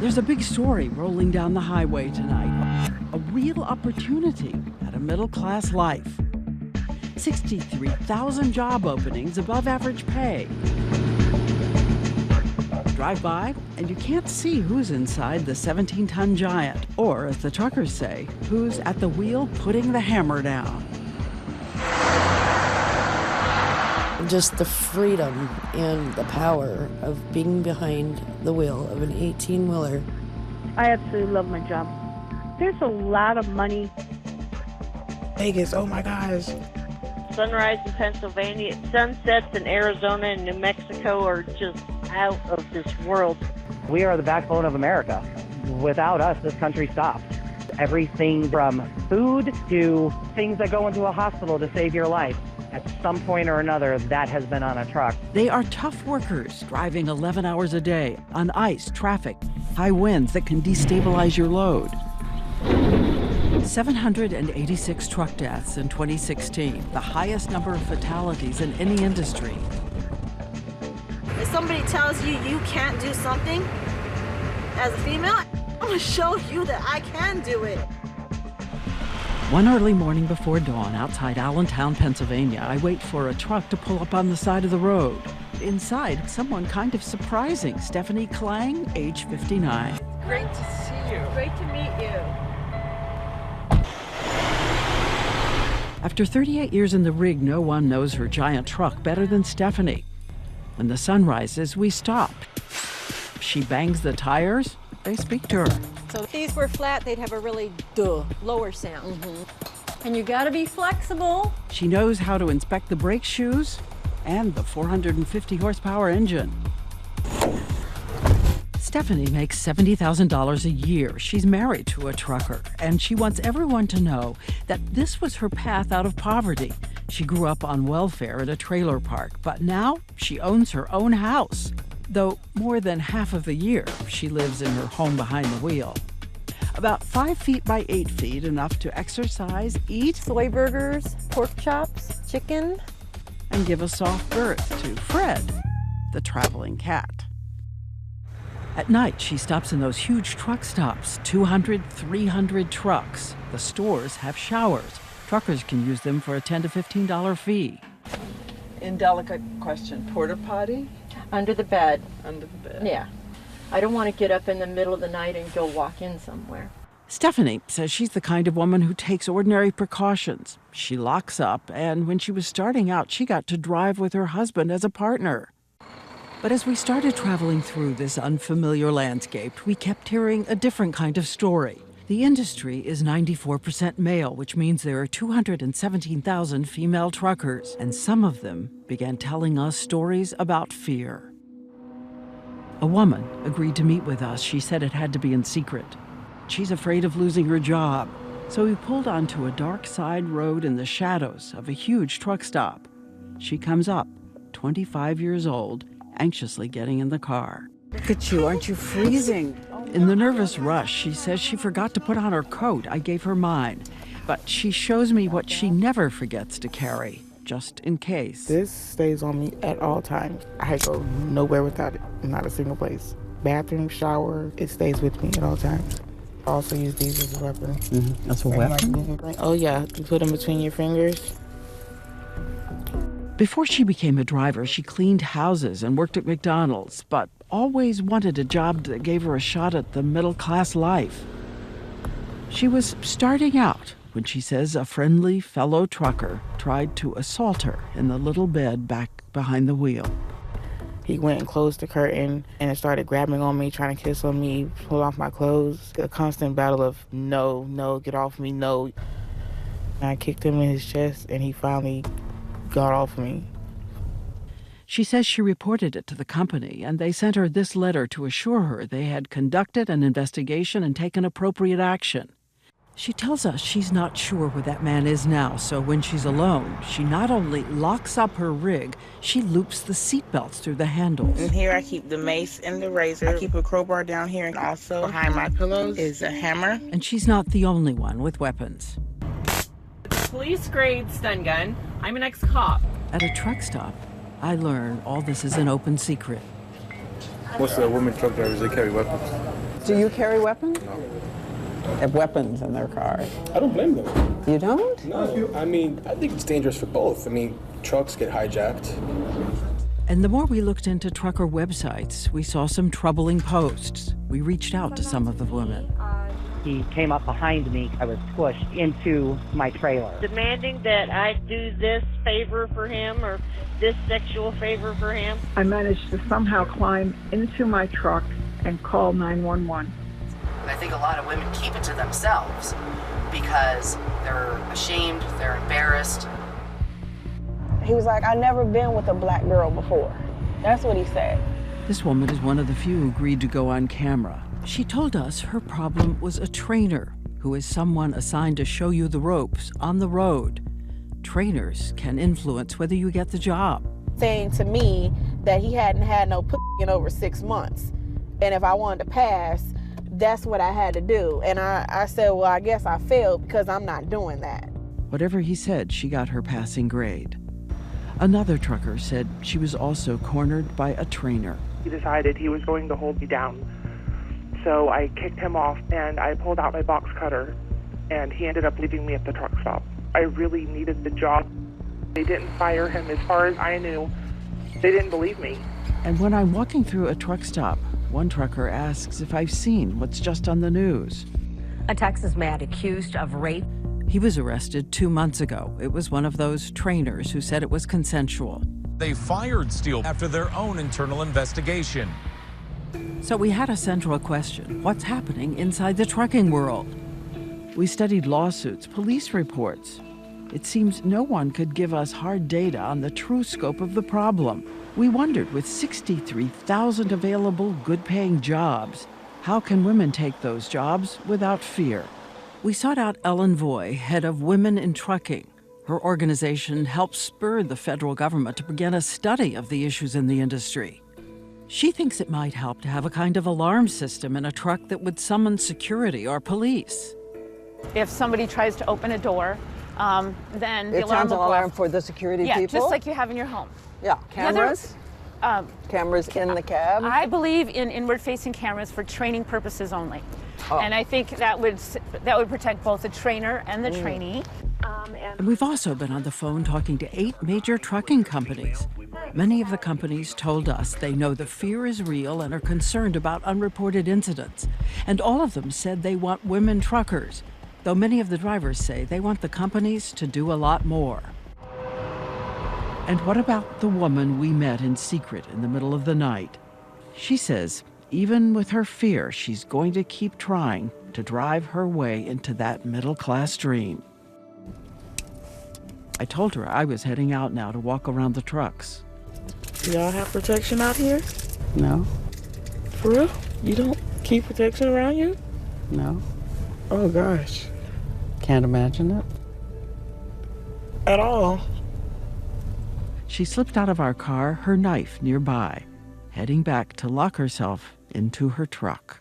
There's a big story rolling down the highway tonight. A real opportunity at a middle-class life. 63,000 job openings, above average pay. Drive by, and you can't see who's inside the 17-ton giant, or, as the truckers say, who's at the wheel putting the hammer down. Just the freedom and the power of being behind the wheel of an 18-wheeler. I absolutely love my job. There's a lot of money. Vegas, oh my gosh. Sunrise in Pennsylvania, sunsets in Arizona and New Mexico are just out of this world. We are the backbone of America. Without us, this country stops. Everything from food to things that go into a hospital to save your life. At some point or another, that has been on a truck. They are tough workers, driving 11 hours a day on ice, traffic, high winds that can destabilize your load. 786 truck deaths in 2016, the highest number of fatalities in any industry. If somebody tells you you can't do something, as a female, I'm gonna show you that I can do it. One early morning before dawn outside Allentown, Pennsylvania, I wait for a truck to pull up on the side of the road. Inside, someone kind of surprising, Stephanie Klang, age 59. Great to see you. Great to meet you. After 38 years in the rig, no one knows her giant truck better than Stephanie. When the sun rises, we stop. She bangs the tires, they speak to her. So if these were flat, they'd have a really lower sound. And you gotta be flexible. She knows how to inspect the brake shoes and the 450 horsepower engine. Stephanie makes $70,000 a year. She's married to a trucker, and she wants everyone to know that this was her path out of poverty. She grew up on welfare at a trailer park, but now she owns her own house. Though more than half of the year, she lives in her home behind the wheel. About 5 feet by 8 feet, enough to exercise, eat, Soy burgers, pork chops, chicken. and give a soft berth to Fred, the traveling cat. At night, she stops in those huge truck stops, 200, 300 trucks. The stores have showers. Truckers can use them for a $10 to $15 fee. Indelicate question, porta potty? Under the bed. Under the bed. Yeah. I don't want to get up in the middle of the night and go walk in somewhere. Stephanie says she's the kind of woman who takes ordinary precautions. She locks up, and when she was starting out, she got to drive with her husband as a partner. But as we started traveling through this unfamiliar landscape, we kept hearing a different kind of story. The industry is 94% male, which means there are 217,000 female truckers, and some of them began telling us stories about fear. A woman agreed to meet with us. She said it had to be in secret. She's afraid of losing her job. So we pulled onto a dark side road in the shadows of a huge truck stop. She comes up, 25 years old, anxiously getting in the car. Look at you, aren't you freezing? In the nervous rush, she says she forgot to put on her coat. I gave her mine. But she shows me what she never forgets to carry, just in case. This stays on me at all times. I go nowhere without it, not a single place. Bathroom, shower, it stays with me at all times. I also use these as a weapon. That's a weapon? Oh yeah, you put them between your fingers. Before she became a driver, she cleaned houses and worked at McDonald's, but always wanted a job that gave her a shot at the middle-class life. She was starting out when she says a friendly fellow trucker tried to assault her in the little bed back behind the wheel. He went and closed the curtain and started grabbing on me, trying to kiss on me, pull off my clothes. A constant battle of no, get off me, no. And I kicked him in his chest and he finally got off me. She says she reported it to the company, and they sent her this letter to assure her they had conducted an investigation and taken appropriate action. She tells us she's not sure where that man is now, so when she's alone, she not only locks up her rig, she loops the seatbelts through the handles. And here I keep the mace and the razor. I keep a crowbar down here, and also behind my pillows is a hammer. And she's not the only one with weapons. Police-grade stun gun. I'm an ex-cop. At a truck stop, I learn all this is an open secret. Most of the women truck drivers, they carry weapons. Do you carry weapons? No. They have weapons in their car. I don't blame them. You don't? No, I mean, I think it's dangerous for both. I mean, trucks get hijacked. And the more we looked into trucker websites, we saw some troubling posts. We reached out to some of the women. He came up behind me. I was pushed into my trailer. Demanding that I do this favor for him or this sexual favor for him. I managed to somehow climb into my truck and call 911. I think a lot of women keep it to themselves because they're ashamed, they're embarrassed. He was like, I've never been with a black girl before. That's what he said. This woman is one of the few who agreed to go on camera. She told us her problem was a trainer, who is someone assigned to show you the ropes on the road. Trainers can influence whether you get the job. Saying to me that he hadn't had no pussy in over 6 months. And if I wanted to pass, that's what I had to do. And I said, well, I guess I failed because I'm not doing that. Whatever he said, she got her passing grade. Another trucker said she was also cornered by a trainer. He decided he was going to hold me down. So I kicked him off and I pulled out my box cutter and he ended up leaving me at the truck stop. I really needed the job. They didn't fire him as far as I knew. They didn't believe me. And when I'm walking through a truck stop, one trucker asks if I've seen what's just on the news. A Texas man accused of rape. He was arrested 2 months ago. It was one of those trainers who said it was consensual. They fired Steele after their own internal investigation. So we had a central question. What's happening inside the trucking world? We studied lawsuits, police reports. It seems no one could give us hard data on the true scope of the problem. We wondered, with 63,000 available good-paying jobs, how can women take those jobs without fear? We sought out Ellen Voy, head of Women in Trucking. Her organization helped spur the federal government to begin a study of the issues in the industry. She thinks it might help to have a kind of alarm system in a truck that would summon security or police. If somebody tries to open a door, then the It alarm sounds an will go alarm off. for the security Yeah, people? just like you have in your home. Yeah, cameras? Cameras in the cab? I believe in inward-facing cameras for training purposes only. Oh. And I think that would protect both the trainer and the trainee. And we've also been on the phone talking to 8 major trucking companies. Many of the companies told us they know the fear is real and are concerned about unreported incidents. And all of them said they want women truckers, though many of the drivers say they want the companies to do a lot more. And what about the woman we met in secret in the middle of the night? She says, even with her fear, she's going to keep trying to drive her way into that middle-class dream. I told her I was heading out now to walk around the trucks. Do y'all have protection out here? No. For real? You don't keep protection around you? No. Oh, gosh. Can't imagine it. At all. She slipped out of our car, her knife nearby, heading back to lock herself into her truck.